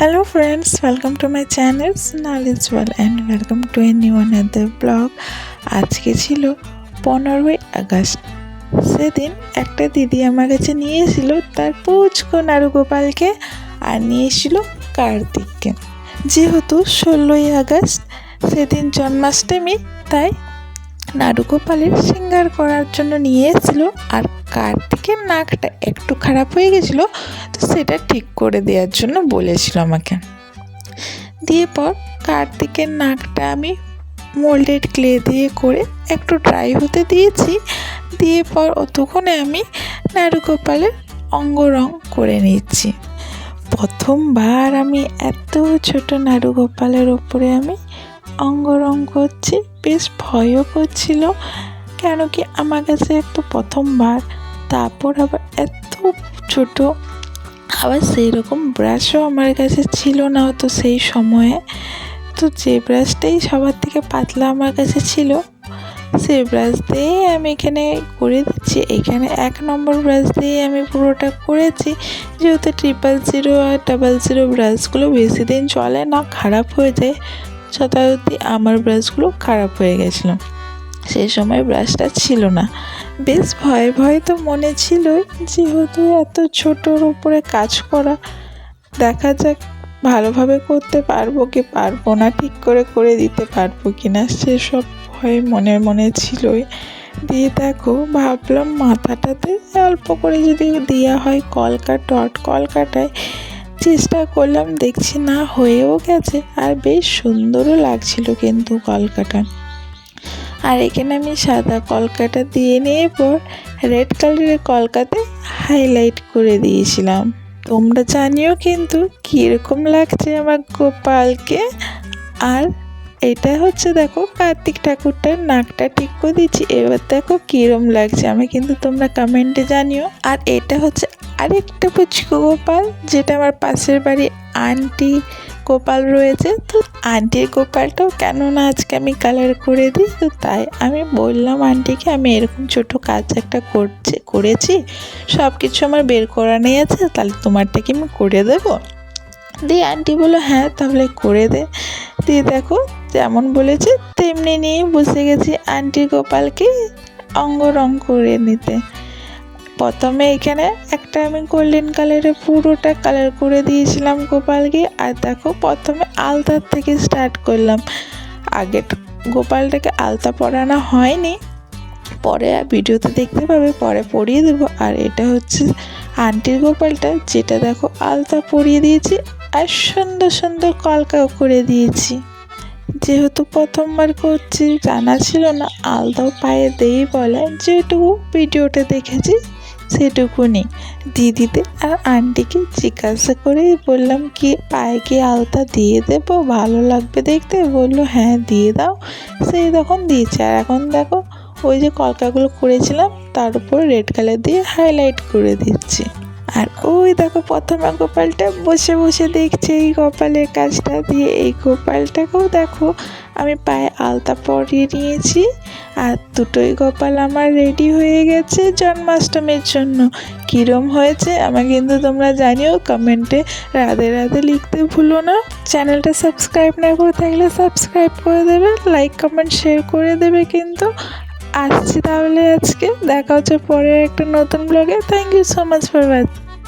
Hello friends, welcome to my channel Sonali's World and welcome to a new another vlog. আজকে ছিল 15ই August. সেদিন একটা দিদি আমার কাছে নিয়ে এসেছিল তার পুচকো নাড়ুগোপালকে আর নিয়ে এসেছিল কার্তিককে। যেহেতু 16ই আগস্ট সেদিন জন্মাষ্টমী, তাই নাড়ুগোপালের সিঙ্গার করার জন্য নিয়ে এসেছিল। আর কার্তিকের নাকটা একটু খারাপ হয়ে গেছিলো, তো সেটা ঠিক করে দেওয়ার জন্য বলেছিল আমাকে। দিয়ে পর কার্তিকের নাকটা আমি মোল্ডেড ক্লে দিয়ে করে একটু ড্রাই হতে দিয়েছি। দিয়ে পর অতক্ষণে আমি নাড়ুগোপালের অঙ্গ রং করে নিচ্ছি। প্রথমবার আমি এত ছোট নাড়ুগোপালের ওপরে আমি অঙ্গ রং করছি। বেশ ভয়ও করছিল, কেন কি আমার কাছে একটু প্রথমবার, তারপর আবার এত ছোট, আবার সেই রকম ব্রাশও আমার কাছে ছিল না তো সেই সময়ে। তো যে ব্রাশটাই সবার থেকে পাতলা আমার কাছে ছিল, সেই ব্রাশ দিয়েই আমি এখানে করে দিচ্ছি। এখানে 1 নম্বর ব্রাশ দিয়ে আমি পুরোটা করেছি। যেহেতু 000 আর 00 ব্রাশগুলো বেশি দিন চলে না, খারাপ হয়ে যায়। যথারীতি আমার ব্রাশগুলো খারাপ হয়ে গেছিলো, সেই সময় ব্রাশটা ছিল না। বেশ ভয় ভয় তো মনে ছিলই, যেহেতু এত ছোটোর উপরে কাজ করা। দেখা যাক ভালোভাবে করতে পারবো কি পারবো না, ঠিক করে দিতে পারবো কি না, সেসব ভয় মনে মনে ছিলই। দিয়ে দেখো ভাবলাম মাথাটাতে অল্প করে যদি দেওয়া হয় কলকাটায় চেষ্টা করলাম, দেখছি না হয়েও গেছে আর বেশ সুন্দরও লাগছিল কিন্তু কলকাটা। আর এখানে আমি সাদা কলকাটা দিয়ে নিয়ে পর রেড কালারের কলকাতে হাইলাইট করে দিয়েছিলাম। তোমরা জানিও কিন্তু কীরকম লাগছে আমার গোপালকে। আর এটা হচ্ছে দেখো কার্তিক ঠাকুরটার নাকটা ঠিক করে দিচ্ছি। এবার দেখো কীরকম লাগছে আমি কিন্তু তোমরা কমেন্টে জানিও। আর এটা হচ্ছে আরেকটা পুচকো গোপাল, যেটা আমার পাশের বাড়ি আন্টি গোপাল রয়েছে। তো আন্টির গোপালটাও কেন না আজকে আমি কালার করে দিই, তো তাই আমি বললাম আন্টিকে আমি এরকম ছোটো কাজ একটা করেছি, সব কিছু আমার বের করা নেই আছে, তাহলে তোমারটা কি আমি করে দেবো? দিয়ে আন্টি বললো হ্যাঁ তাহলে করে দে। দিয়ে দেখো যেমন বলেছে তেমনি নিয়ে বসে গেছি আন্টির গোপালকে অঙ্গ রং করে নিতে। প্রথমে এখানে একটা আমি গোল্ডেন কালারের পুরোটা কালার করে দিয়েছিলাম গোপালকে। আর দেখো প্রথমে আলতার থেকে স্টার্ট করলাম। আগে গোপালটাকে আলতা পরানো হয়নি, পরে ভিডিওতে দেখতে পাবে, পরে পরিয়ে দেবো। আর এটা হচ্ছে আন্টির গোপালটা, যেটা দেখো আলতা পরিয়ে দিয়েছি আর সুন্দর সুন্দর কলকাও করে দিয়েছি। যেহেতু প্রথমবার করছি, জানা ছিল না, আলতাও পায়ে দেই বলে, যেটুকু ভিডিওতে দেখেছি সেটুকুনি দিদিতে আর আন্টিকে জিজ্ঞাসা করে বললাম কি পায়ে কি আলতা দিয়ে দেবো, ভালো লাগবে দেখতে? বললো হ্যাঁ দিয়ে দাও। সেই তখন দিয়েছে। আর এখন দেখো ওই যে কলকাগুলো করেছিলাম তার উপর রেড কালার দিয়ে হাইলাইট করে দিচ্ছি। আর ওই দেখো প্রথমে গোপালটা বসে বসে দেখছে এই গোপালের কাজটা। দিয়ে এই গোপালটাকেও দেখো আমি পায়ে আলতা পরিয়ে নিয়েছি। আর দুটোই গোপাল আমার রেডি হয়ে গেছে জন্মাষ্টমীর জন্য। কীরম হয়েছে আমাকে কিন্তু তোমরা জানিও কমেন্টে, রাধে রাধে লিখতে ভুলো না। চ্যানেলটা সাবস্ক্রাইব না করে থাকলে সাবস্ক্রাইব করে দেবে, লাইক কমেন্ট শেয়ার করে দেবে কিন্তু। আসছি তাহলে আজকে, দেখা হচ্ছে পরে একটা নতুন ব্লগে। Thank you so much for watching.